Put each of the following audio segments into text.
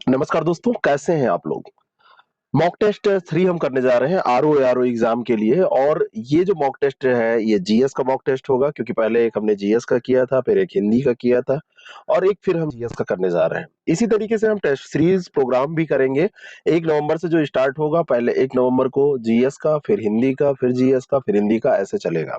नमस्कार दोस्तों, कैसे हैं आप लोग? मॉक टेस्ट 3 हम करने जा रहे हैं आरओ एआरओ एग्जाम के लिए। और ये जो मॉक टेस्ट है ये जीएस का मॉक टेस्ट होगा, क्योंकि पहले एक हमने जीएस का किया था, फिर एक हिंदी का किया था और एक फिर हम जीएस का करने जा रहे हैं। इसी तरीके से हम टेस्ट सीरीज प्रोग्राम भी करेंगे। 1 नवंबर से जो स्टार्ट होगा, पहले 1 नवंबर को जीएस का, फिर हिंदी का, फिर जीएस का, फिर हिंदी का, ऐसे चलेगा।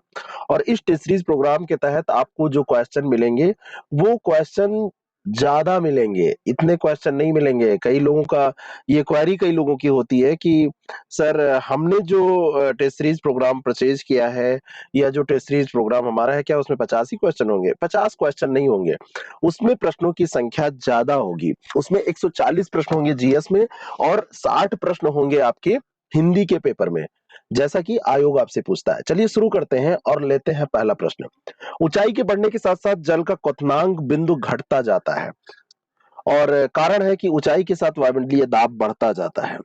और इस टेस्ट सीरीज प्रोग्राम के तहत आपको जो क्वेश्चन मिलेंगे वो क्वेश्चन ज्यादा मिलेंगे, इतने क्वेश्चन नहीं मिलेंगे। कई लोगों का ये क्वेरी कई लोगों की होती है कि सर, हमने जो टेस्ट सीरीज प्रोग्राम परचेज किया है या जो टेस्ट सीरीज प्रोग्राम हमारा है, क्या उसमें 50 ही क्वेश्चन होंगे? 50 क्वेश्चन नहीं होंगे, उसमें प्रश्नों की संख्या ज्यादा होगी। उसमें 140 प्रश्न होंगे जीएस में और 60 प्रश्न होंगे आपके हिंदी के पेपर में, जैसा कि आयोग आपसे पूछता है। चलिए शुरू करते हैं और लेते हैं पहला प्रश्न। ऊंचाई के बढ़ने के साथ साथ जल का क्वथनांक बिंदु घटता जाता है और कारण है कि ऊंचाई के साथ वायुमंडलीय दाब बढ़ता जाता है।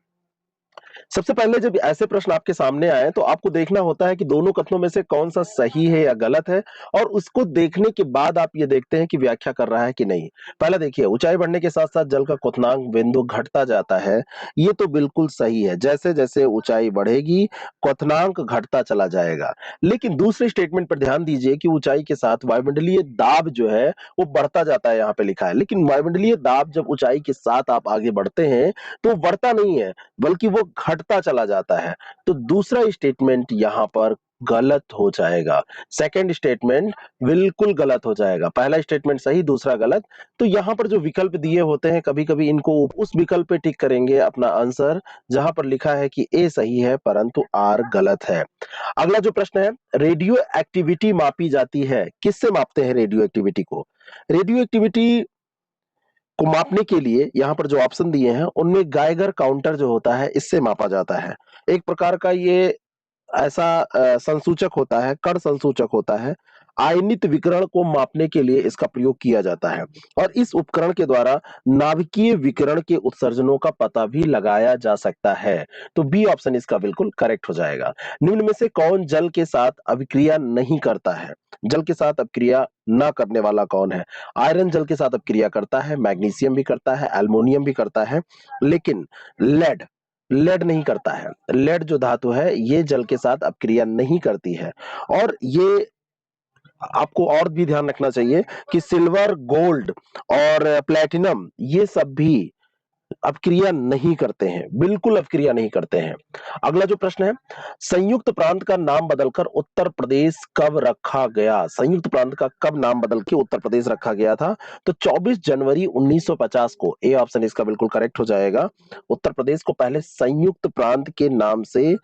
सबसे पहले जब ऐसे प्रश्न आपके सामने आए तो आपको देखना होता है कि दोनों कथनों में से कौन सा सही है या गलत है, और उसको देखने के बाद आप ये देखते हैं कि व्याख्या कर रहा है कि नहीं। पहला देखिए, ऊंचाई बढ़ने के साथ साथ जल का क्वथनांक बिंदु घटता जाता है, ये तो बिल्कुल सही है। जैसे जैसे ऊंचाई बढ़ेगी क्वथनांक घटता चला जाएगा। लेकिन दूसरे स्टेटमेंट पर ध्यान दीजिए कि ऊंचाई के साथ वायुमंडलीय दाब जो है वो बढ़ता जाता है, यहाँ पे लिखा है। लेकिन वायुमंडलीय दाब जब ऊंचाई के साथ आप आगे बढ़ते हैं तो बढ़ता नहीं है, बल्कि वो घटता चला जाता है। तो दूसरा स्टेटमेंट यहां पर गलत हो जाएगा। सेकंड स्टेटमेंट बिल्कुल गलत हो जाएगा। पहला स्टेटमेंट सही, दूसरा गलत। तो यहां पर जो विकल्प दिए होते हैं, कभी कभी इनको उस विकल्प पे टिक करेंगे अपना आंसर जहां पर लिखा है कि ए सही है परंतु आर गलत है। अगला जो प्रश्न है, रेडियो एक्टिविटी मापी जाती है, किससे मापते हैं रेडियो एक्टिविटी को? रेडियो एक्टिविटी को मापने के लिए यहाँ पर जो ऑप्शन दिए हैं उनमें गाइगर काउंटर जो होता है, इससे मापा जाता है। एक प्रकार का ये ऐसा संसूचक होता है, कण संसूचक होता है। आयनित विकिरण को मापने के लिए इसका प्रयोग किया जाता है और इस उपकरण के द्वारा नाभिकीय विकिरण के उत्सर्जनों का पता भी लगाया जा सकता है। तो बी ऑप्शन इसका बिल्कुल करेक्ट हो जाएगा। निम्न में से कौन जल के साथ अभिक्रिया नहीं करता है? जल के साथ अभिक्रिया ना करने वाला कौन है? आयरन जल के साथ अभिक्रिया करता है, मैग्नीशियम भी करता है, एल्युमिनियम भी करता है, लेकिन लेड लेड नहीं करता है। लेड जो धातु है ये जल के साथ अपक्रिया नहीं करती है। और ये आपको और भी ध्यान रखना चाहिए कि सिल्वर, गोल्ड और प्लेटिनम ये सब भी अपक्रिया नहीं करते हैं, बिल्कुल अपक्रिया नहीं करते हैं। अगला जो प्रश्न है, संयुक्त प्रांत का नाम बदलकर उत्तर प्रदेश कब रखा गया? संयुक्त प्रांत का कब नाम बदल के उत्तर प्रदेश रखा गया था? तो 24 जनवरी 1950 को। ए ऑप्शन इसका बिल्कुल करेक्ट हो जाएगा। उत्तर प्रदेश को पहले संयुक्त प्रांत के नाम से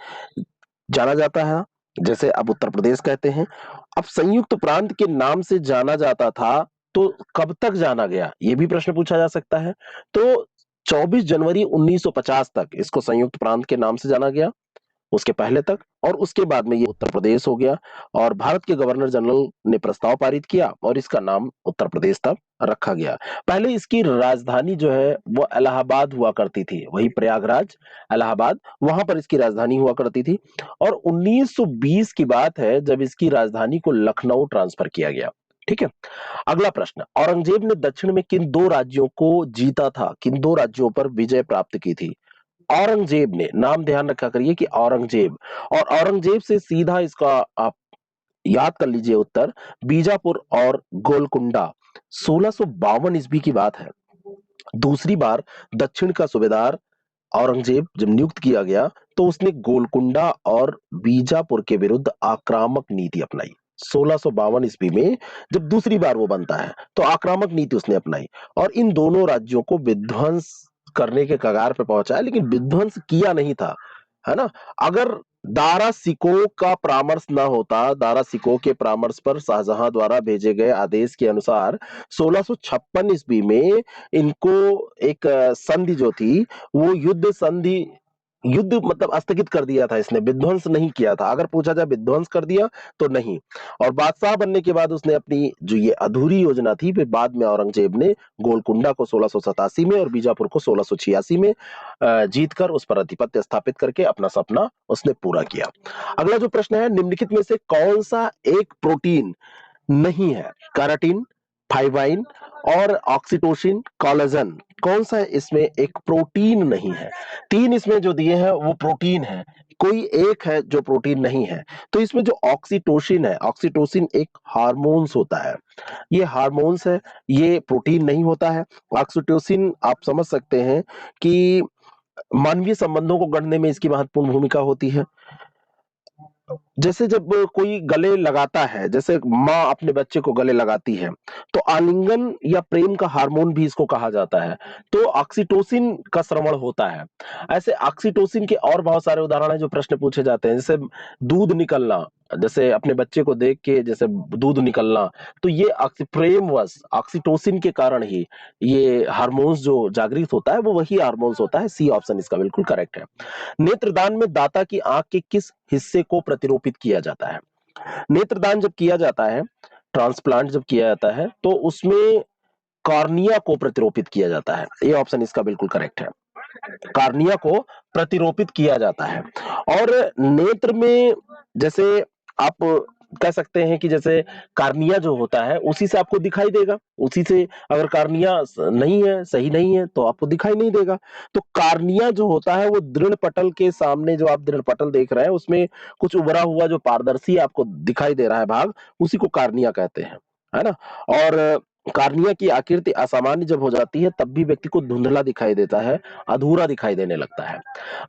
जाना जाता है, जैसे अब उत्तर प्रदेश कहते हैं। अब संयुक्त प्रांत के नाम से जाना जाता था तो कब तक जाना गया, ये भी प्रश्न पूछा जा सकता है। तो 24 जनवरी 1950 तक इसको संयुक्त प्रांत के नाम से जाना गया, उसके पहले तक, और उसके बाद में ये उत्तर प्रदेश हो गया। और भारत के गवर्नर जनरल ने प्रस्ताव पारित किया और इसका नाम उत्तर प्रदेश तब रखा गया। पहले इसकी राजधानी जो है वो इलाहाबाद हुआ करती थी, वही प्रयागराज, इलाहाबाद, वहां पर इसकी राजधानी हुआ करती थी। और 1920 की बात है जब इसकी राजधानी को लखनऊ ट्रांसफर किया गया। ठीक है। अगला प्रश्न, औरंगजेब ने दक्षिण में किन दो राज्यों को जीता था, किन दो राज्यों पर विजय प्राप्त की थी? औरंगजेब ने, नाम ध्यान रखा करिए कि औरंगजेब, और औरंगजेब से सीधा इसका आप याद कर लीजिए उत्तर, बीजापुर और गोलकुंडा। 1652 ईस्वी की बात है। दूसरी बार दक्षिण का सूबेदार औरंगजेब जब नियुक्त किया गया तो उसने गोलकुंडा और बीजापुर के विरुद्ध आक्रामक नीति अपनाई। 1652 ईस्वी में जब दूसरी बार वो बनता है तो आक्रामक नीति उसने अपनाई और इन दोनों राज्यों को विध्वंस करने के कगार पे पहुंचाया, लेकिन विध्वंस किया नहीं था, है ना। अगर दारा सिकोह का परामर्श ना होता, दारा सिकोह के परामर्श पर शाहजहां द्वारा भेजे गए आदेश के अनुसार 1656 ईस्वी में इनको एक संधि जो थी वो युद्ध संधि, युद्ध मतलब स्थगित कर दिया था, इसने विध्वंस नहीं किया था। अगर पूछा जाए विध्वंस कर दिया तो नहीं। और बादशाह बनने के बाद उसने अपनी जो ये अधूरी योजना थी, फिर बाद में औरंगजेब ने गोलकुंडा को 1687 में और बीजापुर को 1686 में जीतकर उस पर आधिपत्य स्थापित करके अपना सपना उसने पूरा किया। अगला जो प्रश्न है, निम्नलिखित में से कौन सा एक प्रोटीन नहीं है? कैराटीन, फाइबाइन और ऑक्सीटोसिन, कोलेजन, कौन सा इसमें एक प्रोटीन नहीं है? तीन इसमें जो दिए हैं वो प्रोटीन है, कोई एक है जो प्रोटीन नहीं है। तो इसमें जो ऑक्सीटोसिन है, ऑक्सीटोसिन एक हार्मोन्स होता है, ये हार्मोन्स है, ये प्रोटीन नहीं होता है। ऑक्सीटोसिन आप समझ सकते हैं कि मानवीय संबंधों को गढ़ने में इसकी महत्वपूर्ण भूमिका होती है। जैसे जब कोई गले लगाता है, जैसे माँ अपने बच्चे को गले लगाती है, तो आलिंगन या प्रेम का हार्मोन भी इसको कहा जाता है। तो ऑक्सीटोसिन का श्रवण होता है। ऐसे ऑक्सीटोसिन के और बहुत सारे उदाहरण हैं जो प्रश्न पूछे जाते हैं, जैसे दूध निकलना, जैसे अपने बच्चे को देख के जैसे दूध निकलना, तो ये प्रेमवश ऑक्सीटोसिन के कारण ही ये हार्मोन्स जो जागृत होता है वो वही हार्मोन्स होता है। सी ऑप्शन इसका बिल्कुल करेक्ट है। नेत्रदान में दाता की आंख के किस हिस्से को प्रतिरोपित किया जाता है? नेत्रदान जब किया जाता है, ट्रांसप्लांट जब किया जाता है, तो उसमें कॉर्निया को प्रतिरोपित किया जाता है। ये ऑप्शन इसका बिल्कुल करेक्ट है, कार्निया को प्रतिरोपित किया जाता है। और नेत्र में जैसे आप कह सकते हैं कि जैसे कार्निया जो होता है उसी से आपको दिखाई देगा, उसी से अगर कार्निया नहीं है, सही नहीं है, तो आपको दिखाई नहीं देगा। तो कार्निया जो होता है वो दृढ़ पटल के सामने, जो आप दृढ़ पटल देख रहे हैं उसमें कुछ उभरा हुआ जो पारदर्शी आपको दिखाई दे रहा है भाग, उसी को कार्निया कहते हैं, है ना। और कार्निया की आकृति असामान्य जब हो जाती है तब भी व्यक्ति को धुंधला दिखाई देता है, अधूरा दिखाई देने लगता है।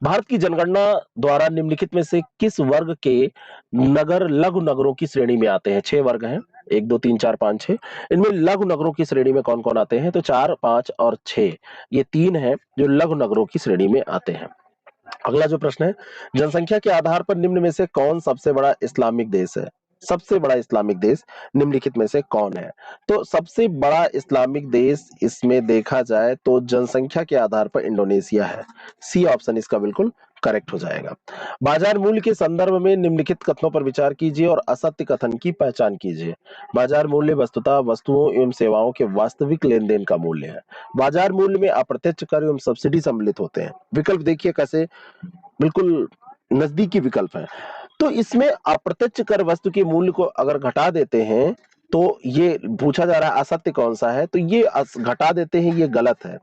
भारत की जनगणना द्वारा निम्नलिखित में से किस वर्ग के नगर लघु नगरों की श्रेणी में आते हैं? 6 वर्ग हैं, 1 2 3 4 5 6। इनमें लघु नगरों की श्रेणी में कौन कौन आते हैं? तो 4 5 और 6, ये 3 हैं जो लघु नगरों की श्रेणी में आते हैं। अगला जो प्रश्न है, जनसंख्या के आधार पर निम्न में से कौन सबसे बड़ा इस्लामिक देश है? सबसे बड़ा इस्लामिक देश निम्नलिखित में से कौन है? तो सबसे बड़ा इस्लामिक देश इसमें देखा जाए तो जनसंख्या के आधार पर इंडोनेशिया है। सी ऑप्शन इसका बिल्कुल करेक्ट हो जाएगा। बाजार मूल्य के संदर्भ में निम्नलिखित कथनों पर विचार कीजिए और असत्य कथन की पहचान कीजिए। बाजार मूल्य वस्तुतः वस्तुओं एवं सेवाओं के वास्तविक लेन देन का मूल्य है। बाजार मूल्य में अप्रत्यक्ष कर एवं सब्सिडी सम्मिलित होते हैं। विकल्प देखिए कैसे बिल्कुल नजदीकी विकल्प है। तो इसमें अप्रत्यक्ष कर वस्तु के मूल्य को अगर घटा देते हैं, तो ये पूछा जा रहा है असत्य कौन सा है, तो ये घटा देते हैं, ये गलत है।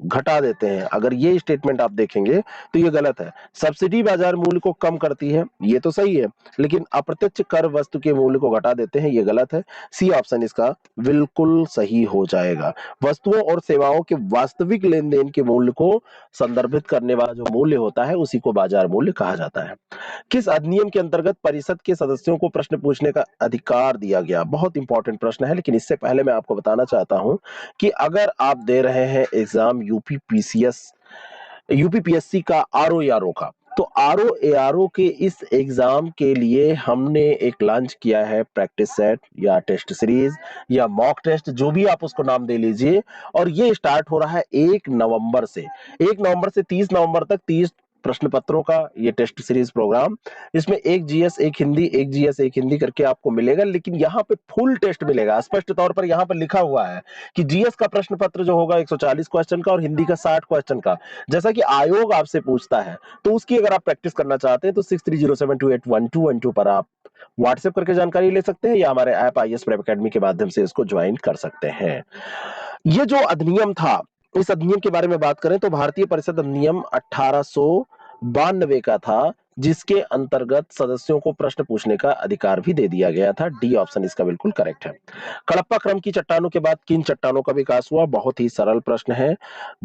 घटा देते हैं, अगर ये स्टेटमेंट आप देखेंगे तो ये गलत है। सब्सिडी बाजार मूल्य को कम करती है, ये तो सही है, लेकिन अप्रत्यक्ष कर वस्तु के मूल्य को घटा देते हैं, ये गलत है। सी ऑप्शन इसका बिल्कुल सही हो जाएगा। वस्तुओं और सेवाओं के वास्तविक लेन देन के मूल्य को संदर्भित करने वाला जो मूल्य होता है उसी को बाजार मूल्य कहा जाता है। किस अधिनियम के अंतर्गत परिषद के सदस्यों को प्रश्न पूछने का अधिकार दिया गया? बहुत इंपॉर्टेंट प्रश्न है, लेकिन इससे पहले मैं आपको बताना चाहता हूं कि अगर आप दे रहे हैं एग्जाम यूपीपीएससी का आरओ का, तो आरओ के इस एग्जाम के लिए हमने एक लॉन्च किया है प्रैक्टिस सेट या टेस्ट सीरीज या मॉक टेस्ट, जो भी आप उसको नाम दे लीजिए। और ये स्टार्ट हो रहा है 1 नवंबर से। 1 नवंबर से 30 नवंबर तक 30 प्रश्न पत्रों का ये टेस्ट सीरीज प्रोग्राम। इसमें एक जीएस एक हिंदी, एक जीएस एक हिंदी करके आपको मिलेगा, लेकिन यहाँ पे फुल टेस्ट मिलेगा। स्पष्ट तौर पर यहाँ पर लिखा हुआ है कि जीएस का प्रश्न पत्र जो होगा 140 क्वेश्चन का और हिंदी का 60 क्वेश्चन का। जैसा कि आयोग आपसे पूछता है, तो उसकी अगर आप प्रैक्टिस करना चाहते हैं तो 6307281212 पर आप व्हाट्सएप करके जानकारी ले सकते हैं या हमारे ऐप आईएएस प्रेप एकेडमी के माध्यम से इसको ज्वाइन कर सकते हैं। ये जो अधिनियम था, इस अधिनियम के बारे में बात करें तो भारतीय परिषद अधिनियम 1892 का था, जिसके अंतर्गत सदस्यों को प्रश्न पूछने का अधिकार भी दे दिया गया था। डी ऑप्शन इसका बिल्कुल करेक्ट है। कडप्पा क्रम की चट्टानों के बाद किन चट्टानों का विकास हुआ? बहुत ही सरल प्रश्न है।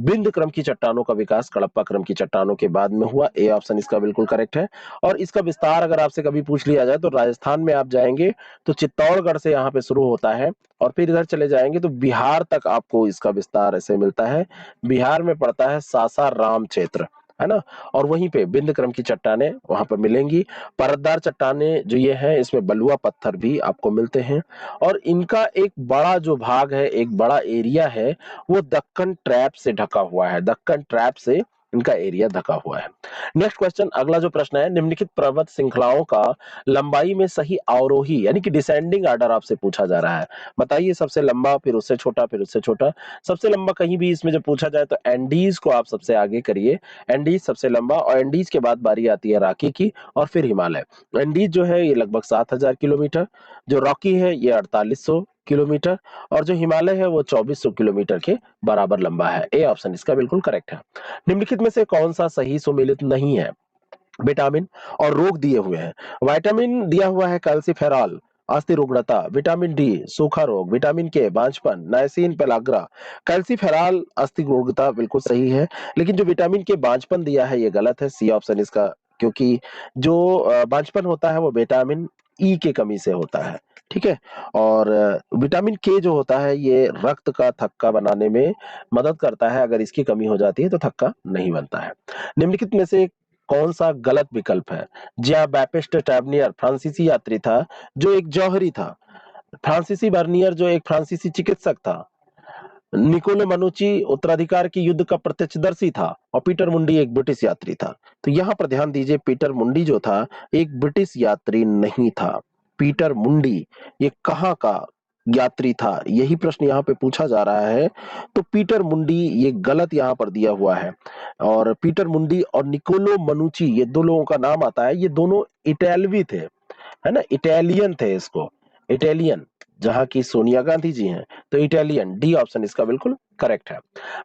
बिंद क्रम की चट्टानों का विकास कडप्पा क्रम की चट्टानों के बाद में हुआ। ए ऑप्शन इसका बिल्कुल करेक्ट है। और इसका विस्तार अगर आपसे कभी पूछ लिया जाए तो राजस्थान में आप जाएंगे तो चित्तौड़गढ़ से यहाँ पे शुरू होता है और फिर इधर चले जाएंगे तो बिहार तक आपको इसका विस्तार ऐसे मिलता है। बिहार में पड़ता है सासाराम क्षेत्र, है ना। और वहीं पे बिंद क्रम की चट्टानें वहां पर मिलेंगी। परतदार चट्टानें जो ये है, इसमें बलुआ पत्थर भी आपको मिलते हैं। और इनका एक बड़ा जो भाग है, एक बड़ा एरिया है, वो दक्कन ट्रैप से ढका हुआ है। दक्कन ट्रैप से इनका एरिया ढका हुआ है। नेक्स्ट क्वेश्चन, अगला जो प्रश्न है, निम्नलिखित पर्वत श्रृंखलाओं का लंबाई में सही आरोही यानी कि डिसेंडिंग ऑर्डर आपसे पूछा जा रहा है। बताइए सबसे लंबा, फिर उससे छोटा, फिर उससे छोटा। सबसे लंबा कहीं भी इसमें जब पूछा जाए तो एंडीज को आप सबसे आगे करिए। एंडीज सबसे लंबा, और एंडीज के बाद बारी आती है रॉकी की और फिर हिमालय। एंडीज जो है ये लगभग 7000 किलोमीटर, जो रॉकी है ये 4800, किलोमीटर और जो हिमालय है वो 2400 किलोमीटर के बराबर लंबा है। ए ऑप्शन इसका बिल्कुल करेक्ट है। निम्नलिखित में से कौन सा सही सुमेलित नहीं है? विटामिन और रोग दिए हुए हैं। विटामिन दिया हुआ है कैल्सीफेरॉल, अस्थि रुग्णता, विटामिन डी सूखा रोग, विटामिन के बांझपन, नाइसिन पेलाग्रा। कैल्सीफेरॉल अस्थि रुग्णता बिल्कुल सही है, लेकिन जो विटामिन के बांझपन दिया है ये गलत है। सी ऑप्शन इसका, क्योंकि जो बांझपन होता है वो विटामिन ई के कमी से होता है। ठीक है। और विटामिन के जो होता है ये रक्त का थक्का बनाने में मदद करता है, अगर इसकी कमी हो जाती है तो थक्का नहीं बनता है। निम्नलिखित में से कौन सा गलत विकल्प है? ज्या बैपिस्ट टैवर्नियर फ्रांसीसी यात्री था जो एक जौहरी था। फ्रांसीसी बर्नियर जो एक फ्रांसीसी चिकित्सक था। निकोलो मनुची उत्तराधिकार के युद्ध का प्रत्यक्षदर्शी था और पीटर मुंडी एक ब्रिटिश यात्री था। तो यहाँ पर ध्यान दीजिए, पीटर मुंडी जो था एक ब्रिटिश यात्री नहीं था। पीटर मुंडी ये कहाँ का यात्री था, यही प्रश्न यहाँ पे पूछा जा रहा है। तो पीटर मुंडी ये गलत यहाँ पर दिया हुआ है। और पीटर मुंडी और निकोलो मनुची ये दो लोगों का नाम आता है, ये दोनों इटालवी थे, है ना, इटालियन थे इसको, इटालियन, जहां की सोनिया गांधी जी हैं। तो इटालियन, डी ऑप्शन इसका बिल्कुल करेक्ट है।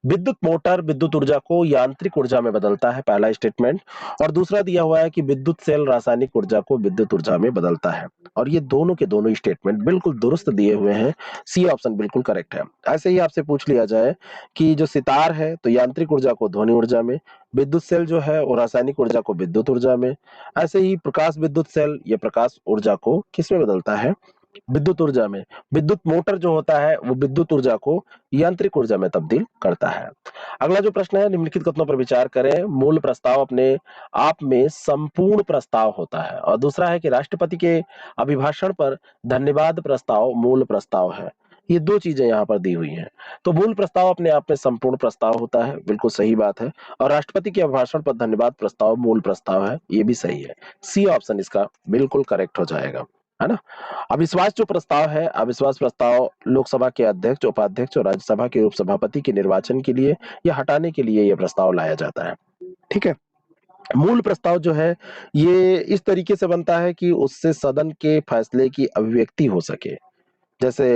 विद्युत मोटर विद्युत ऊर्जा को यांत्रिक ऊर्जा में बदलता है, पहला स्टेटमेंट। और दूसरा दिया हुआ है कि विद्युत सेल रासायनिक ऊर्जा को विद्युत ऊर्जा में बदलता है। और ये दोनों के दोनों स्टेटमेंट बिल्कुल दुरुस्त दिए हुए हैं। सी ऑप्शन बिल्कुल करेक्ट है। ऐसे ही आपसे पूछ लिया जाए कि जो सितार है तो यांत्रिक ऊर्जा को ध्वनि ऊर्जा में, विद्युत सेल जो है वो रासायनिक ऊर्जा को विद्युत ऊर्जा में। ऐसे ही प्रकाश विद्युत सेल ये प्रकाश ऊर्जा को किस में बदलता है? विद्युत ऊर्जा में। विद्युत मोटर जो होता है वो विद्युत ऊर्जा को यांत्रिक ऊर्जा में तब्दील करता है। अगला जो प्रश्न है, निम्नलिखित कथनों पर विचार करें। मूल प्रस्ताव अपने आप में संपूर्ण प्रस्ताव होता है। और दूसरा है कि राष्ट्रपति के अभिभाषण पर धन्यवाद प्रस्ताव मूल प्रस्ताव है। ये दो चीजें यहाँ पर दी हुई हैं। तो मूल प्रस्ताव अपने आप में संपूर्ण प्रस्ताव होता है, बिल्कुल सही बात है। और राष्ट्रपति के अभिभाषण पर धन्यवाद प्रस्ताव मूल प्रस्ताव है, ये भी सही है। सी ऑप्शन इसका बिल्कुल करेक्ट हो जाएगा, है ना। अविश्वास जो प्रस्ताव है, अविश्वास प्रस्ताव लोकसभा के अध्यक्ष, उपाध्यक्ष और राज्यसभा के उपसभापति के निर्वाचन के लिए या हटाने के लिए यह प्रस्ताव लाया जाता है। ठीक है। मूल प्रस्ताव जो है ये इस तरीके से बनता है कि उससे सदन के फैसले की अभिव्यक्ति हो सके। जैसे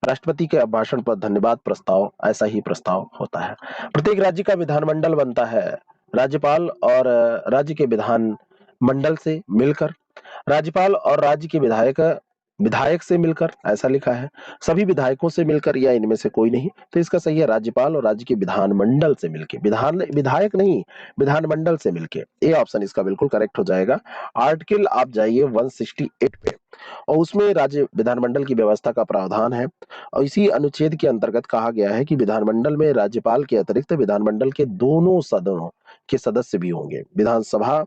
राष्ट्रपति के भाषण पर धन्यवाद प्रस्ताव, ऐसा ही प्रस्ताव होता है। प्रत्येक राज्य का विधानमंडल बनता है राज्यपाल और राज्य के विधान मंडल से मिलकर, राज्यपाल और राज्य के विधायक विधायक से मिलकर, ऐसा लिखा है। सभी विधायकों से मिलकर या इनमें से कोई नहीं। तो इसका सही है राज्यपाल और राज्य के विधानमंडल से मिलके, विधान विधायक नहीं, विधानमंडल से मिलके। ए ऑप्शन इसका बिल्कुल करेक्ट हो जाएगा। आर्टिकल आप जाइए 168 पे और उसमें राज्य विधानमंडल की व्यवस्था का प्रावधान है। और इसी अनुच्छेद के अंतर्गत कहा गया है कि विधानमंडल में राज्यपाल के अतिरिक्त विधानमंडल के दोनों सदनों के सदस्य भी होंगे। विधानसभा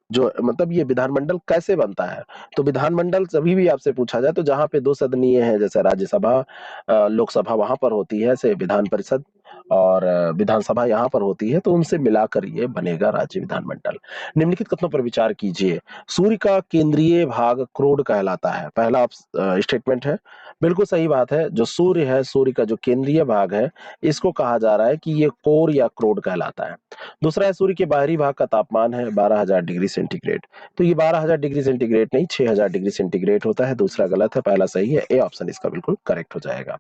जो मतलब ये विधानमंडल कैसे बनता है? तो विधानमंडल सभी भी आपसे पूछा जाए तो जहां पे दो सदनीय है, जैसे राज्यसभा लोकसभा वहां पर होती है, से विधान परिषद और विधानसभा यहाँ पर होती है, तो उनसे मिलाकर ये बनेगा राज्य विधानमंडल। निम्नलिखित कथनों पर विचार कीजिए। सूर्य का केंद्रीय भाग क्रोड कहलाता है, पहला स्टेटमेंट है, बिल्कुल सही बात है। जो सूर्य है, सूर्य का जो केंद्रीय भाग है इसको कहा जा रहा है कि ये कोर या क्रोड कहलाता है। दूसरा है सूर्य के बाहरी भाग का तापमान है 12,000 डिग्री सेंटीग्रेड। तो ये 12,000 डिग्री सेंटीग्रेड नहीं, 6,000 डिग्री सेंटीग्रेड होता है। दूसरा गलत है, पहला सही है। ए ऑप्शन इसका बिल्कुल करेक्ट हो जाएगा।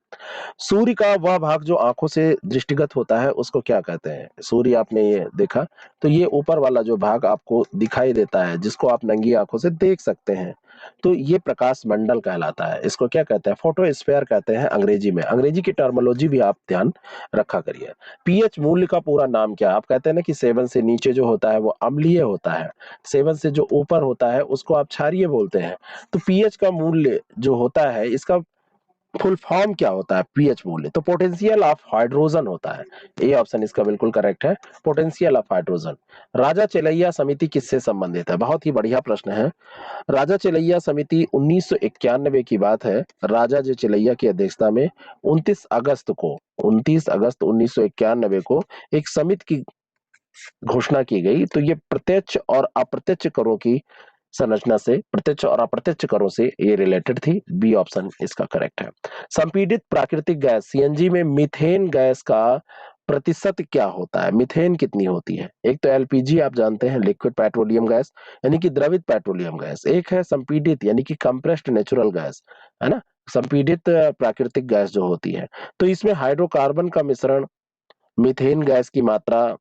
सूर्य का वह भाग जो आंखों से दृष्टिगत होता है उसको क्या कहते हैं? सूर्य आपने ये देखा तो ये ऊपर वाला जो भाग आपको दिखाई देता है, जिसको आप नंगी आंखों से देख सकते हैं, तो ये प्रकाश मंडल कहलाता है। इसको क्या कहते हैं? फोटोस्फीयर कहते हैं अंग्रेजी में। अंग्रेजी की टर्मिनोलॉजी भी आप ध्यान रखा करिए। पीएच मूल्य का पूरा नाम क्या है? आप कहते हैं ना कि 7 से नीचे जो होता है वो अम्लीय होता है, 7 से जो ऊपर होता है उसको आप क्षारीय बोलते हैं। तो पीएच का मूल्य जो होता है इसका फुल फॉर्म क्या होता है? पीएच मूल्य तो पोटेंशियल ऑफ हाइड्रोजन होता है। ए ऑप्शन इसका बिल्कुल करेक्ट है, पोटेंशियल ऑफ हाइड्रोजन। राजा चेलैया समिति किससे संबंधित है? बहुत ही बढ़िया प्रश्न है। राजा चेलैया समिति 1991 की बात है। राजा जे चेलैया की अध्यक्षता में 29 अगस्त 1991 को एक समिति की घोषणा की गई। तो ये प्रत्यक्ष और अप्रत्यक्ष करों की संरचना से, प्रत्यक्ष और अप्रत्यक्ष करों से ये रिलेटेड थी। बी ऑप्शन इसका करेक्ट है। संपीडित प्राकृतिक गैस सीएनजी में मीथेन गैस का प्रतिशत क्या होता है? मीथेन कितनी होती है? एक तो एलपीजी आप जानते हैं, लिक्विड पेट्रोलियम गैस यानी कि द्रवित पेट्रोलियम गैस। एक है संपीडित यानी कि कंप्रेस्ड नेचुरल गैस, है ना, संपीड़ित प्राकृतिक गैस जो होती है। तो इसमें हाइड्रोकार्बन का मिश्रण, मीथेन गैस की मात्रा,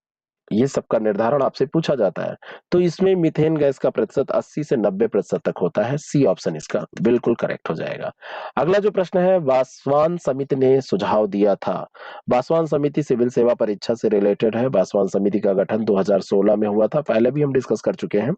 ये सब का निर्धारण आपसे पूछा जाता है। तो इसमें मीथेन गैस का प्रतिशत 80 से 90% तक होता है। सी ऑप्शन इसका बिल्कुल करेक्ट हो जाएगा। अगला जो प्रश्न है, बासवान समिति ने सुझाव दिया था। बासवान समिति सिविल सेवा परीक्षा से रिलेटेड है। बासवान समिति का गठन 2016 में हुआ था, पहले भी हम डिस्कस कर चुके हैं।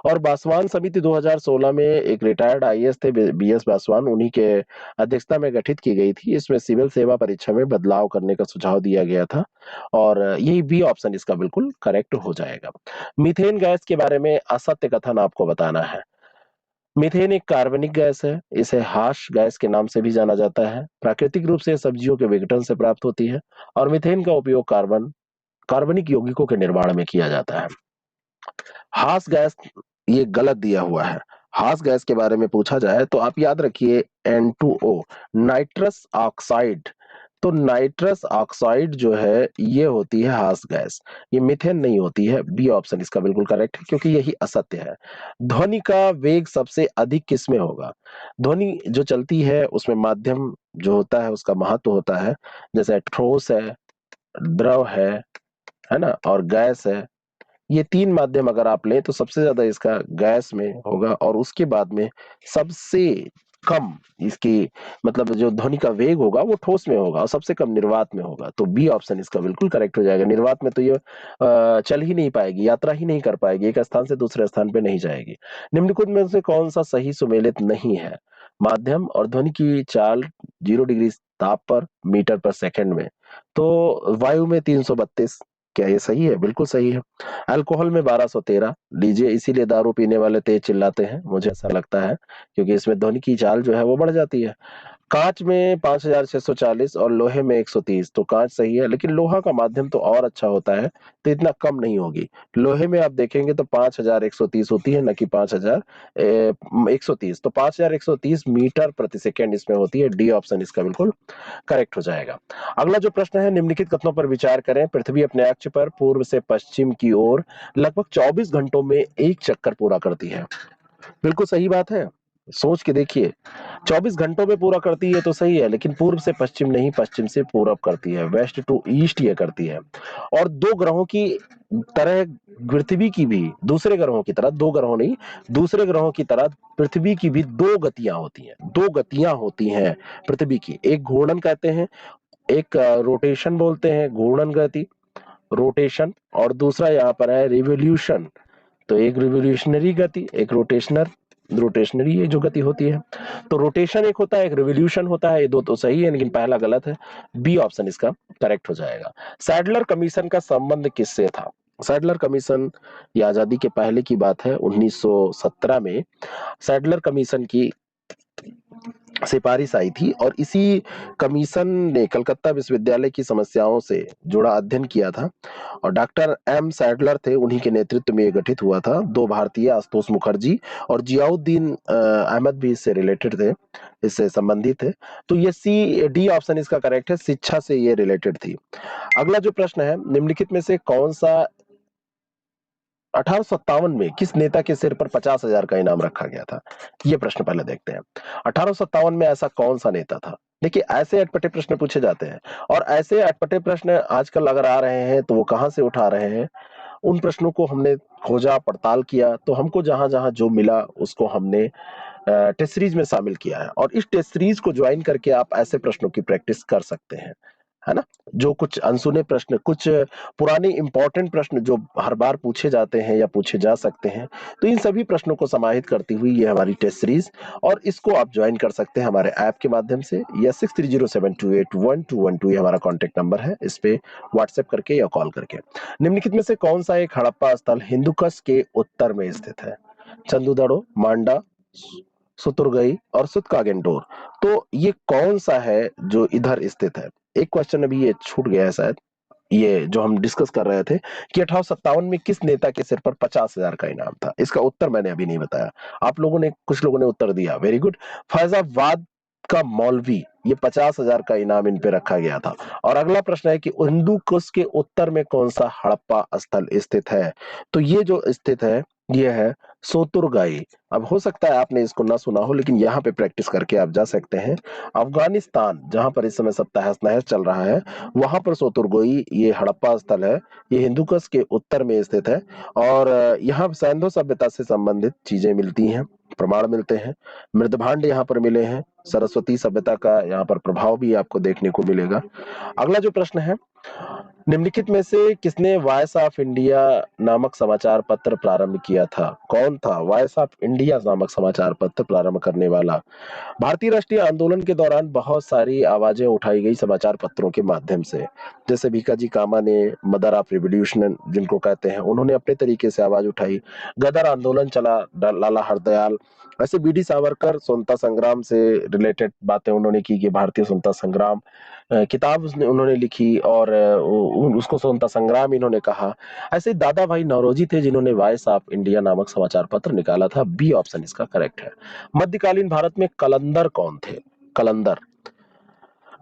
और बासवान समिति 2016 में एक रिटायर्ड आईएएस थे, बीएस बासवान, उन्हीं के अध्यक्षता में गठित की गई थी। इसमें सिविल सेवा परीक्षा में बदलाव करने का सुझाव दिया गया था, और यही बी ऑप्शन इसका बिल्कुल करेक्ट हो जाएगा। मीथेन गैस के बारे में असत्य कथन आपको बताना है। मीथेन एक कार्बनिक गैस है, इसे हाश गैस के नाम से भी जाना जाता है। प्राकृतिक रूप से सब्जियों के विघटन से प्राप्त होती है, और मीथेन का उपयोग कार्बनिक यौगिकों के निर्माण में किया जाता है। हाश गैस, ये गलत दिया हुआ है। हाश गैस के बारे में पूछा जाए तो आप याद रखिए N2O, नाइट्रस ऑक्साइड। तो नाइट्रस ऑक्साइड जो है ये होती है हाश गैस, ये मीथेन नहीं होती है। बी ऑप्शन इसका बिल्कुल करेक्ट है, क्योंकि यही असत्य है। ध्वनि का वेग सबसे अधिक किस में होगा? ध्वनि जो चलती है उसमें माध्यम जो होता है उसका महत्व होता है। जैसे ठोस है, द्रव है ना, और गैस है। ये तीन माध्यम अगर आप लें तो सबसे ज्यादा इसका गैस में होगा, और उसके बाद में सबसे कम इसकी, मतलब जो ध्वनि का वेग होगा वो ठोस में होगा, और सबसे कम निर्वात में होगा। तो बी ऑप्शन इसका बिल्कुल करेक्ट हो जाएगा। निर्वात में तो ये चल ही नहीं पाएगी, यात्रा ही नहीं कर पाएगी, एक स्थान से दूसरे स्थान पे नहीं जाएगी। निम्नलिखित में से कौन सा सही सुमेलित नहीं है? माध्यम और ध्वनि की चाल 0 डिग्री ताप पर मीटर पर सेकंड में। तो वायु में 332, क्या ये सही है? बिल्कुल सही है। अल्कोहल में 1213 लीजिए, इसीलिए दारू पीने वाले तेज चिल्लाते हैं, मुझे ऐसा लगता है, क्योंकि इसमें ध्वनि की चाल जो है वो बढ़ जाती है। कांच में 5640 और लोहे में 130, तो कांच सही है, लेकिन लोहा का माध्यम तो और अच्छा होता है, तो इतना कम नहीं होगी। लोहे में आप देखेंगे तो 5130 होती है, न कि 5130। तो 5130 मीटर प्रति सेकेंड इसमें होती है। डी ऑप्शन इसका बिल्कुल करेक्ट हो जाएगा। अगला जो प्रश्न है, निम्नलिखित कथनों पर विचार करें। पृथ्वी अपने अक्ष पर पूर्व से पश्चिम की ओर लगभग 24 घंटों में एक चक्कर पूरा करती है। बिल्कुल सही बात है, सोच के देखिए। 24 घंटों में पूरा करती है तो सही है, लेकिन पूर्व से पश्चिम नहीं, पश्चिम से पूरब करती है, वेस्ट टू ईस्ट ये करती है। और दो ग्रहों की तरह पृथ्वी की भी, दूसरे ग्रहों की तरह, दो ग्रहों नहीं, दूसरे ग्रहों की तरह पृथ्वी की भी दो गतियां होती हैं। दो गतियां होती हैं पृथ्वी की, एक घूर्णन कहते हैं, एक रोटेशन बोलते हैं, घूर्णन गति, रोटेशन, और दूसरा यहाँ पर है रिवोल्यूशन। तो एक रिवोल्यूशनरी गति, एक रोटेशनरी ये जो गति होती है। तो रोटेशन एक होता है, एक रिवोल्यूशन होता है। ये दो तो सही है, लेकिन पहला गलत है। बी ऑप्शन इसका करेक्ट हो जाएगा। सैडलर कमीशन का संबंध किससे था? सैडलर कमीशन, ये आजादी के पहले की बात है, 1917 में सैडलर कमीशन की सिफारिश आई थी, और इसी कमीशन ने कलकत्ता विश्वविद्यालय की समस्याओं से जुड़ा अध्ययन किया था, और डॉक्टर एम सैडलर थे, उन्हीं के नेतृत्व में ये गठित हुआ था। दो भारतीय, आशुतोष मुखर्जी और जियाउद्दीन अहमद भी इससे रिलेटेड थे, इससे संबंधित थे। तो ये सी डी ऑप्शन इसका करेक्ट है, शिक्षा से ये रिलेटेड थी। अगला जो प्रश्न है, निम्नलिखित में से कौन सा 1857 में किस नेता के सिर पर 50,000 का इनाम रखा गया था? ये प्रश्न पहले देखते हैं। 1857 में ऐसा कौन सा नेता था? देखिए, ऐसे अटपटे प्रश्न पूछे जाते हैं, और ऐसे अटपटे प्रश्न आजकल अगर आ रहे हैं तो वो कहां से उठा रहे हैं? उन प्रश्नों को हमने खोजा, पड़ताल किया, तो हमको जहां जहां जो मिला उसको हमने टेस्ट सीरीज में शामिल किया है, और इस टेस्ट सीरीज को ज्वाइन करके आप ऐसे प्रश्नों की प्रैक्टिस कर सकते हैं, है ना। जो कुछ अनसुने प्रश्न, कुछ पुराने इंपॉर्टेंट प्रश्न जो हर बार पूछे जाते हैं या पूछे जा सकते हैं, तो इन सभी प्रश्नों को समाहित करती हुई ये हमारी टेस्ट सीरीज, और इसको आप ज्वाइन कर सकते हैं हमारे ऐप के माध्यम से, या 6307281212 ये हमारा कॉन्टेक्ट नंबर है, इस पे व्हाट्सएप करके या कॉल करके। निम्नलिखित में से कौन सा एक हड़प्पा स्थल हिंदुकुश के उत्तर में स्थित है? चंदुदड़ो, मांडा, सुतुरगई और सुतकागेंडोर। तो ये कौन सा है जो इधर स्थित है? एक क्वेश्चन अभी ये छूट गया है शायद, ये जो हम डिस्कस कर रहे थे कि 1857 में किस नेता के सिर पर 50,000 का इनाम था। इसका उत्तर मैंने अभी नहीं बताया, आप लोगों ने, कुछ लोगों ने उत्तर दिया, वेरी गुड। फैजाबाद का मौलवी, ये 50,000 का इनाम इन पे रखा गया था। और अगला प्रश्न है कि हिंदुकुश के उत्तर में कौन सा हड़प्पा स्थल स्थित है? तो ये जो स्थित है ये है सोतुरगाई। अब हो सकता है आपने इसको ना सुना हो, लेकिन यहाँ पे प्रैक्टिस करके आप जा सकते हैं। अफगानिस्तान, जहां पर इस समय सब तहस नहस चल रहा है, वहां पर सोतुरगोई ये हड़प्पा स्थल है। ये हिंदुकुश के उत्तर में स्थित है और यहाँ सैंधो सभ्यता से संबंधित चीजें मिलती हैं, प्रमाण मिलते हैं। मृदभांड यहाँ पर मिले हैं। सरस्वती सभ्यता का यहाँ पर प्रभाव भी आपको देखने को मिलेगा। अगला जो प्रश्न है, निम्नलिखित में से किसने वॉइस ऑफ इंडिया नामक समाचार पत्र प्रारंभ किया था? कौन था वॉइस ऑफ इंडिया नामक समाचार पत्र प्रारंभ करने वाला? भारतीय राष्ट्रीय आंदोलन के दौरान बहुत सारी आवाजें उठाई गई समाचार पत्रों के माध्यम से। जैसे भीकाजी कामा ने मदर ऑफ रिवॉल्यूशन जिनको कहते हैं, उन्होंने अपने तरीके से आवाज उठाई। गदर आंदोलन चला, लाला हरदयाल, ऐसे बीडी सावरकर स्वतंत्रता संग्राम से रिलेटेड बातें उन्होंने की कि भारतीय स्वतंत्रता संग्राम, किताब उन्होंने लिखी और उसको स्वतंत्रता संग्राम इन्होंने कहा। ऐसे दादा भाई नौरोजी थे जिन्होंने वॉइस ऑफ इंडिया नामक समाचार पत्र निकाला था। बी ऑप्शन इसका करेक्ट है। मध्यकालीन भारत में कलंदर कौन थे? कलंदर,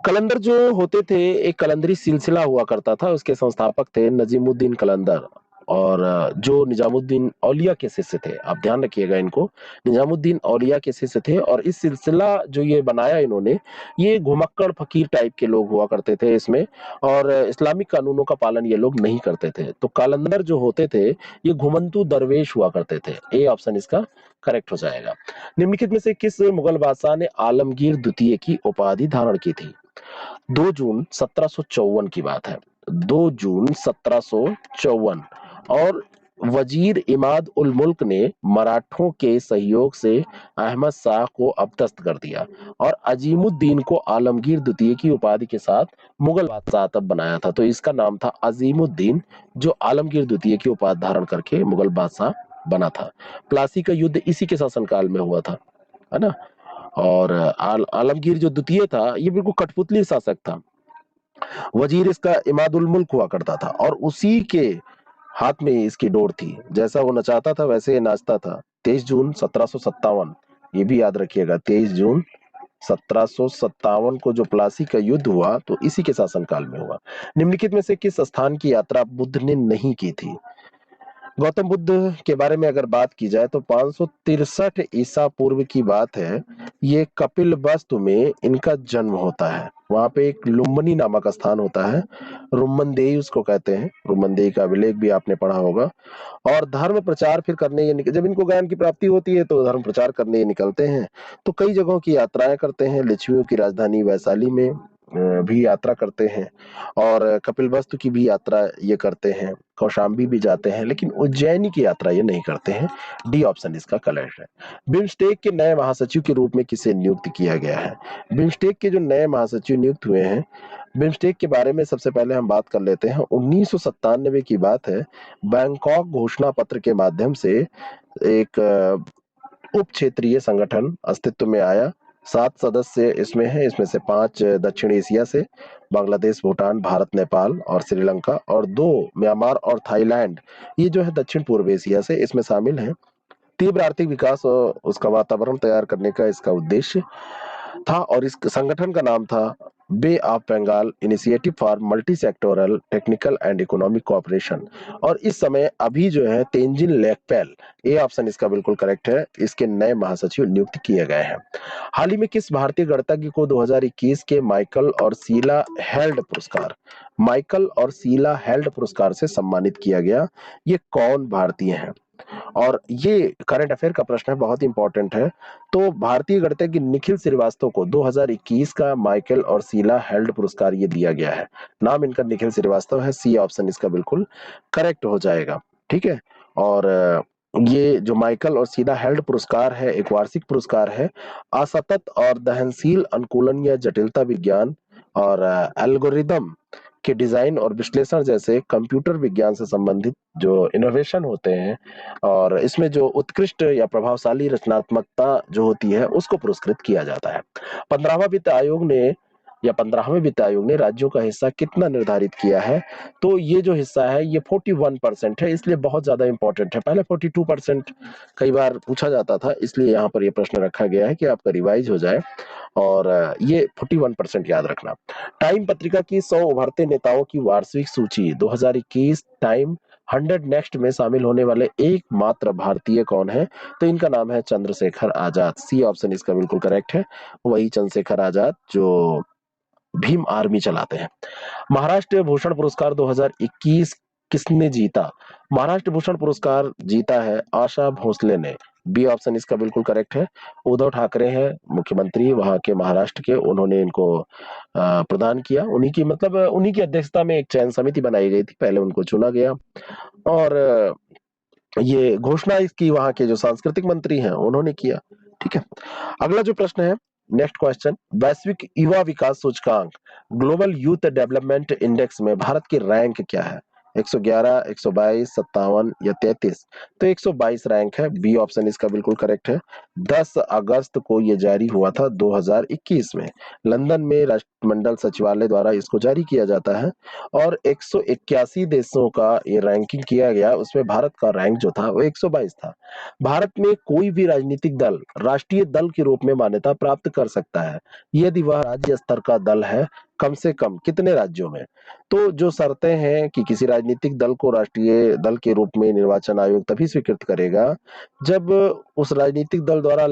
कलंदर जो होते थे, एक कलंदरी सिलसिला हुआ करता था, उसके संस्थापक थे नजीमुद्दीन कलंदर। और जो निजामुद्दीन औलिया के शिष्य थे, आप ध्यान रखिएगा इनको, निजामुद्दीन औलिया के शिष्य थे। और इस सिलसिला जो ये बनाया इन्होंने, ये घुमक्कड़ फकीर टाइप के लोग हुआ करते थे इसमें, और इस्लामिक कानूनों का पालन ये लोग नहीं करते थे। तो कलंदर जो होते थे, ये घुमंतू दरवेश हुआ करते थे। ए ऑप्शन इसका करेक्ट हो जाएगा। निम्नलिखित में से किस मुगल बादशाह ने आलमगीर द्वितीय की उपाधि धारण की थी? 2 जून 1754 की बात है। 2 जून 1754। और वजीर इमाद उल मुल्क ने मराठों के सहयोग से अहमद शाह को अपदस्थ कर दिया और अजीमुद्दीन को आलमगीर द्वितीय की उपाधि के साथ मुगल बादशाह तब बनाया था। तो इसका नाम था अजीमुद्दीन, जो आलमगीर द्वितीय की उपाधि धारण करके मुगल बादशाह बना था। प्लासी का युद्ध इसी के शासनकाल में हुआ था, है ना। और आलमगीर जो द्वितीय था, ये बिल्कुल कठपुतली शासक था। वजीर इसका इमादुल मुल्क हुआ करता था और उसी के हाथ में इसकी डोर थी। जैसा वो नचाता था वैसे ये नाचता था। 23 जून 1757, ये भी याद रखिएगा, 23 जून 1757 को जो प्लासी का युद्ध हुआ, तो इसी के शासनकाल में हुआ। निम्नलिखित में से किस स्थान की यात्रा बुद्ध ने नहीं की थी? गौतम बुद्ध के बारे में अगर बात की जाए तो 563 ईसा पूर्व की बात है। ये कपिल वस्तु में इनका जन्म होता है। वहां पे एक लुम्बिनी नामक स्थान होता है, रुम्मनदेई उसको कहते हैं। रुम्मनदेई का अभिलेख भी आपने पढ़ा होगा। और धर्म प्रचार फिर करने ये जब इनको ज्ञान की प्राप्ति होती है तो धर्म प्रचार करने ये निकलते हैं। तो कई जगहों की यात्राएं करते हैं। लिच्छवियों की राजधानी वैशाली में भी यात्रा करते हैं और कपिलवस्तु की भी यात्रा ये करते हैं। कौशाम्बी भी जाते हैं, लेकिन उज्जैनी की यात्रा ये नहीं करते हैं। डी ऑप्शन इसका करेक्ट है। बिम्स्टेक के नए महासचिव के रूप में किसे नियुक्त किया गया है? बिम्स्टेक के जो नए महासचिव नियुक्त हुए हैं, बिम्स्टेक के बारे में सबसे पहले हम बात कर लेते हैं। 1997 की बात है। बैंकॉक घोषणा पत्र के माध्यम से एक उप क्षेत्रीय संगठन अस्तित्व में आया। 7 सदस्य इसमें हैं, इसमें से 5 दक्षिण एशिया से, बांग्लादेश, भूटान, भारत, नेपाल और श्रीलंका, और 2 म्यांमार और थाईलैंड, ये जो है दक्षिण पूर्व एशिया से इसमें शामिल हैं। तीव्र आर्थिक विकास और उसका वातावरण तैयार करने का इसका उद्देश्य था और इस संगठन का नाम था Bay of Bengal Initiative for Multi Sectoral Technical and Economic Cooperation. और इस समय अभी जो है तेंजिन लेकपैल, ए ऑप्शन इसका बिल्कुल करेक्ट है, इसके नए महासचिव नियुक्त किए गए हैं। हाल ही में किस भारतीय गणतज्ञ को 2021 के माइकल और शीला हेल्ड पुरस्कार, माइकल और शीला हेल्ड पुरस्कार से सम्मानित किया गया? ये कौन भारतीय हैं? और ये करंट अफेयर का प्रश्न है, बहुत इंपॉर्टेंट है। तो भारतीय गणितज्ञ निखिल श्रीवास्तव को 2021 का माइकल और शीला हेल्ड पुरस्कार ये दिया गया है। नाम इनका निखिल श्रीवास्तव है। सी ऑप्शन इसका बिल्कुल करेक्ट हो जाएगा। ठीक है। और ये जो माइकल और शीला हेल्ड पुरस्कार है, एक वार्षिक पुरस्कार है। असतत और दहनशील अनुकूलन या जटिलता विज्ञान और एल्गोरिदम के डिजाइन और विश्लेषण जैसे कंप्यूटर विज्ञान से संबंधित जो इनोवेशन होते हैं, और इसमें जो उत्कृष्ट या प्रभावशाली रचनात्मकता जो होती है, उसको पुरस्कृत किया जाता है। 15वां वित्त आयोग ने या 15वें वित्त आयोग ने राज्यों का हिस्सा कितना निर्धारित किया है? तो ये जो हिस्सा है ये 41% है, इसलिए बहुत ज्यादा इंपॉर्टेंट है। पहले 42% कई बार पूछा जाता था, इसलिए यहाँ पर ये प्रश्न रखा गया है कि आपका रिवाइज हो जाए। और ये 41% याद रखना। टाइम पत्रिका की 100 उभरते नेताओं की वार्षिक सूची 2021 टाइम 100 नेक्स्ट में शामिल होने वाले एकमात्र भारतीय कौन है? तो इनका नाम है चंद्रशेखर आजाद। सी ऑप्शन इसका बिल्कुल करेक्ट है। वही चंद्रशेखर आजाद जो भीम आर्मी चलाते हैं। महाराष्ट्र भूषण पुरस्कार 2021 किसने जीता? महाराष्ट्र भूषण पुरस्कार जीता है आशा भोसले ने। बी ऑप्शन इसका बिल्कुल करेक्ट है। उद्धव ठाकरे हैं मुख्यमंत्री वहां के महाराष्ट्र के, उन्होंने इनको प्रदान किया। उन्हीं की मतलब उन्हीं की अध्यक्षता में एक चयन समिति बनाई गई थी, पहले उनको चुना गया और ये घोषणा इसकी वहां के जो सांस्कृतिक मंत्री हैं उन्होंने किया। ठीक है, अगला जो प्रश्न है, नेक्स्ट क्वेश्चन, वैश्विक युवा विकास सूचकांक ग्लोबल यूथ डेवलपमेंट इंडेक्स में भारत की रैंक क्या है? 111, 122, 57 या 33? तो 122 रैंक है। बी ऑप्शन इसका बिल्कुल करेक्ट है। 10 अगस्त को ये जारी हुआ था 2021 में। लंदन में राष्ट्रमंडल सचिवालय द्वारा इसको जारी किया जाता है और 181 देशों का ये रैंकिंग किया गया, उसमें भारत का रैंक जो था वो 122 था। भारत में कोई भी राजनीतिक दल राष्ट्रीय दल के रूप में मान्यता प्राप्त कर सकता है यदि वह राज्य स्तर का दल है, कम से कम कितने राज्यों में? तो जो शर्तें हैं कि किसी राजनीतिक दल को राष्ट्रीय दल के रूप में निर्वाचन आयोग तभी स्वीकृत करेगा जब उस राजनीतिक दल द्वारा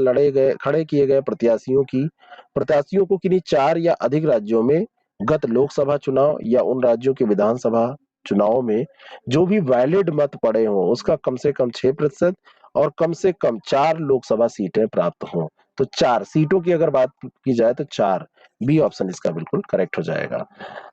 खड़े किए गए प्रत्याशियों को किन्हीं 4 या अधिक राज्यों में गत लोकसभा चुनाव या उन राज्यों के विधानसभा चुनाव में जो भी वैलिड मत पड़े हों उसका कम से कम 6% और कम से कम 4 लोकसभा सीटें प्राप्त हों। तो 4 सीटों की अगर बात की जाए तो 4। बी ऑप्शन इसका बिल्कुल करेक्ट हो जाएगा।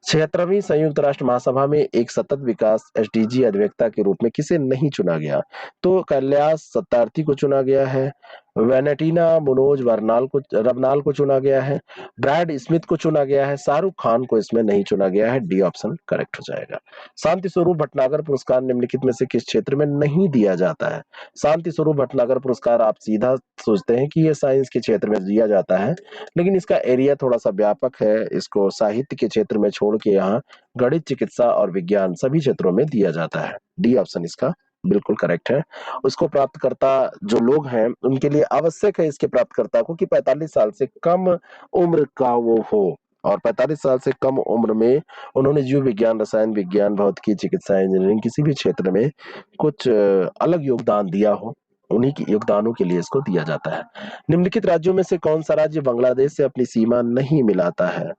76वीं संयुक्त राष्ट्र महासभा में एक सतत विकास एसडीजी अधिवक्ता के रूप में किसे नहीं चुना गया? तो कैलाश सत्यार्थी को चुना गया है, वेनेटिना मनोज रबनाल को चुना गया है, ब्रैड स्मिथ को चुना गया है, शाहरुख खान को इसमें नहीं चुना गया है। डी ऑप्शन करेक्ट हो जाएगा। शांति स्वरूप भटनागर पुरस्कार निम्नलिखित में से किस क्षेत्र में नहीं दिया जाता है? शांति स्वरूप भटनागर पुरस्कार आप सीधा सोचते हैं कि ये साइंस के क्षेत्र में दिया जाता है, लेकिन इसका एरिया थोड़ा सा व्यापक है। इसको साहित्य के क्षेत्र में छोड़ के यहाँ गणित, चिकित्सा और विज्ञान सभी क्षेत्रों में दिया जाता है। डी ऑप्शन इसका बिल्कुल करेक्ट है। उसको प्राप्तकर्ता जो लोग हैं उनके लिए आवश्यक है इसके प्राप्तकर्ता को कि 45 साल से कम उम्र का वो हो और 45 साल से कम उम्र में उन्होंने जीव विज्ञान, रसायन विज्ञान, भौतिकी, चिकित्सा, इंजीनियरिंग किसी भी क्षेत्र में कुछ अलग योगदान दिया हो, उन्हीं के योगदानों के लिए इसको दिया जाता है। निम्नलिखित राज्यों में से कौन सा राज्य बांग्लादेश से अपनी सीमा नहीं मिलाता है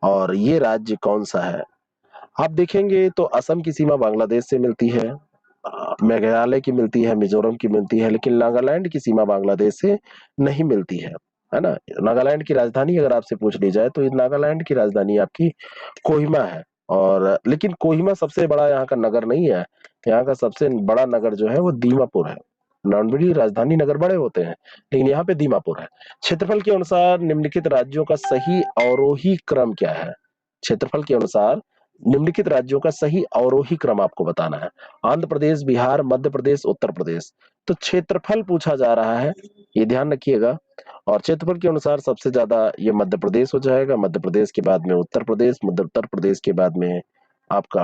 और ये राज्य कौन सा है? आप देखेंगे तो असम की सीमा बांग्लादेश से मिलती है, मेघालय की मिलती है, मिजोरम की मिलती है, लेकिन नागालैंड की सीमा बांग्लादेश से नहीं मिलती है ना? नागालैंड की राजधानी अगर आपसे पूछ ली जाए तो नागालैंड की राजधानी आपकी कोहिमा है और लेकिन कोहिमा सबसे बड़ा यहाँ का नगर नहीं है। यहाँ का सबसे बड़ा नगर जो है वो दीमापुर है। नॉर्मली राजधानी नगर बड़े होते हैं, लेकिन यहाँ पे दीमापुर है। क्षेत्रफल के अनुसार निम्नलिखित राज्यों का सही अवरोही क्रम क्या है? क्षेत्रफल के अनुसार निम्नलिखित राज्यों का सही अवरोही क्रम आपको बताना है। आंध्र प्रदेश, बिहार, मध्य प्रदेश, उत्तर प्रदेश। तो क्षेत्रफल पूछा जा रहा है, ये ध्यान रखिएगा। और क्षेत्रफल के अनुसार सबसे ज्यादा ये मध्य प्रदेश हो जाएगा, मध्य प्रदेश के बाद में उत्तर प्रदेश, उत्तर प्रदेश के बाद में आपका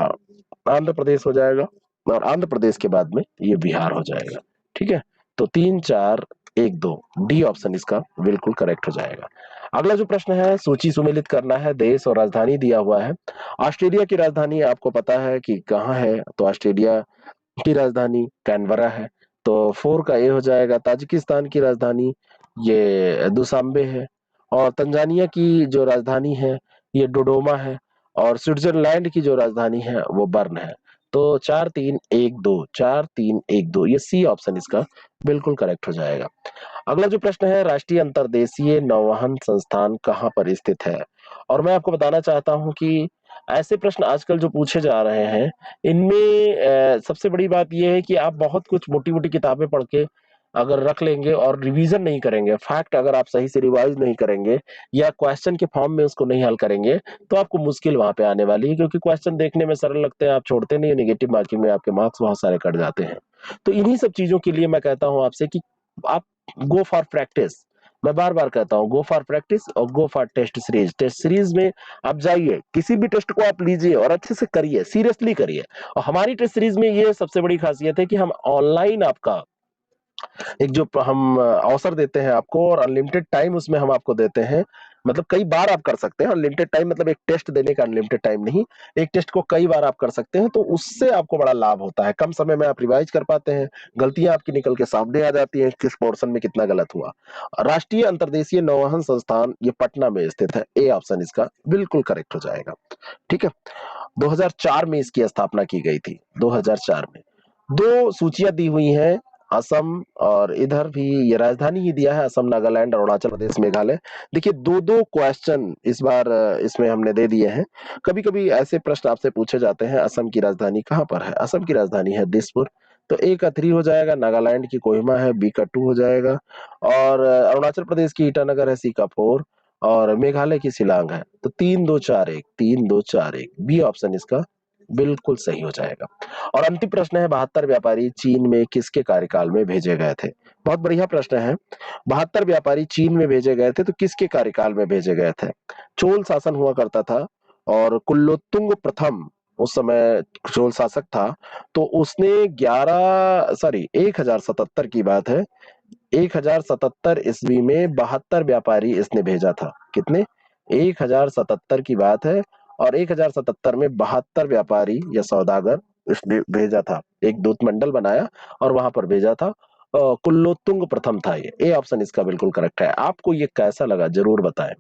आंध्र प्रदेश हो जाएगा और आंध्र प्रदेश के बाद में ये बिहार हो जाएगा। ठीक है, तो 3, 4, 1, 2 डी ऑप्शन इसका बिल्कुल करेक्ट हो जाएगा। अगला जो प्रश्न है, सूची सुमेलित करना है, देश और राजधानी दिया हुआ है। ऑस्ट्रेलिया की राजधानी आपको पता है कि कहाँ है, तो ऑस्ट्रेलिया की राजधानी कैनबरा है। तो 4 का ए हो जाएगा। ताजिकिस्तान की राजधानी ये दुशांबे है और तंजानिया की जो राजधानी है ये डोडोमा है और स्विट्जरलैंड की जो राजधानी है वो बर्न है। तो 4, 3, 1, 2, 4, 3, 1, 2 ये सी ऑप्शन इसका बिल्कुल करेक्ट हो जाएगा। अगला जो प्रश्न है, राष्ट्रीय अंतर्देशीय नौवहन संस्थान कहाँ पर स्थित है? और मैं आपको बताना चाहता हूं कि ऐसे प्रश्न आजकल जो पूछे जा रहे हैं इनमें सबसे बड़ी बात यह है कि आप बहुत कुछ मोटी-मोटी किताबें पढ़ के अगर रख लेंगे और रिवीजन नहीं करेंगे, फैक्ट अगर आप सही से रिवाइज नहीं करेंगे या क्वेश्चन के फॉर्म में उसको नहीं हल करेंगे, तो आपको मुश्किल वहां पे आने वाली है, क्योंकि क्वेश्चन देखने में सरल लगते हैं, आप छोड़ते नहीं, नेगेटिव मार्किंग में आपके मार्क्स बहुत सारे कट जाते हैं। तो इन्हीं सब चीजों के लिए मैं कहता हूं आपसे कि आप गो फॉर प्रैक्टिस। मैं बार बार कहता हूँ, गो फॉर प्रैक्टिस और go for test series. Test series में आप जाइए, किसी भी टेस्ट को आप लीजिए और अच्छे से करिए, सीरियसली करिए। और हमारी टेस्ट सीरीज में ये सबसे बड़ी खासियत है कि हम ऑनलाइन आपका एक जो हम अवसर देते हैं आपको और अनलिमिटेड टाइम उसमें हम आपको देते हैं। मतलब कई बार आप कर सकते हैं। अनलिमिटेड टाइम मतलब एक टेस्ट देने का अनलिमिटेड टाइम नहीं, एक टेस्ट को कई बार आप कर सकते हैं, तो उससे आपको बड़ा लाभ होता है। कम समय में आप रिवाइज कर पाते हैं, गलतियां आपकी निकल के सामने आ जाती हैं, किस पोर्शन में कितना गलत हुआ। राष्ट्रीय अंतर्देशीय नौवहन संस्थान ये पटना में स्थित है, ए ऑप्शन इसका बिल्कुल करेक्ट हो जाएगा। ठीक है। 2004 में इसकी स्थापना की गई थी, 2004 में। दो सूचियां दी हुई हैं, असम और इधर भी ये राजधानी ही दिया है, असम, नागालैंड, अरुणाचल प्रदेश, मेघालय। देखिए दो दो क्वेश्चन इस बार इसमें हमने दे दिए हैं। कभी कभी ऐसे प्रश्न आपसे पूछे जाते हैं, असम की राजधानी कहाँ पर है? असम की राजधानी है दिसपुर, तो ए का 3 हो जाएगा। नागालैंड की कोहिमा है, बी का 2 हो जाएगा। और अरुणाचल प्रदेश की ईटानगर है, सी का 4। और मेघालय की शिलांग है, तो 3-2-4-1, 3-2-4-1, बी ऑप्शन इसका बिल्कुल सही हो जाएगा। और अंतिम प्रश्न है, 72 व्यापारी चीन में किसके कार्यकाल में भेजे गए थे? बहुत बढ़िया प्रश्न है। 72 व्यापारी चीन में भेजे गए थे, तो किसके कार्यकाल में भेजे गए थे? चोल शासन हुआ करता था, और कुलोत्तुंग प्रथम उस समय चोल शासक था। तो उसने 1077 की बात है, 1077 ईस्वी में 72 व्यापारी इसने भेजा था। कितने? 1077 की बात है, और 1077 में 72 व्यापारी या सौदागर इसने भेजा था, एक दूत मंडल बनाया और वहां पर भेजा था। कुलोत्तुंग प्रथम था ये। ए ऑप्शन इसका बिल्कुल करेक्ट है। आपको ये कैसा लगा जरूर बताएं।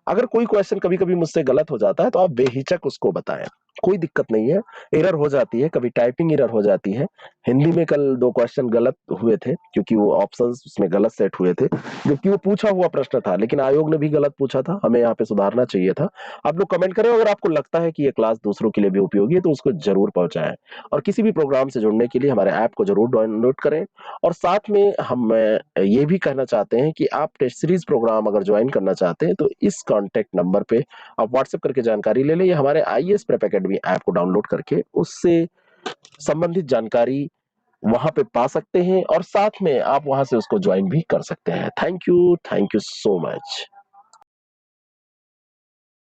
अगर कोई क्वेश्चन कभी कभी मुझसे गलत हो जाता है तो आप बेहिचक उसको बताएं, कोई दिक्कत नहीं है। एरर हो जाती है, कभी टाइपिंग एरर हो जाती है। हिंदी में कल 2 क्वेश्चन गलत हुए थे, क्योंकि वो ऑप्शंस उसमें गलत सेट हुए थे, जबकि वो पूछा हुआ प्रश्न था, लेकिन आयोग ने भी गलत पूछा था, हमें यहाँ पे सुधारना चाहिए था। आप लोग कमेंट करें, अगर आपको लगता है कि ये क्लास दूसरों के लिए भी उपयोगी है तो उसको जरूर पहुंचाएं। और किसी भी प्रोग्राम से जुड़ने के लिए हमारे ऐप को जरूर डाउनलोड करें। और साथ में हम ये भी कहना चाहते हैं कि आप टेस्ट सीरीज प्रोग्राम अगर ज्वाइन करना चाहते हैं तो इस कॉन्टेक्ट नंबर पे आप व्हाट्सएप करके जानकारी ले लें, या हमारे आईएएस प्रेप एकेडमी ऐप को डाउनलोड करके उससे संबंधित जानकारी वहां पे पा सकते हैं, और साथ में आप वहां से उसको ज्वाइन भी कर सकते हैं। Thank you so much.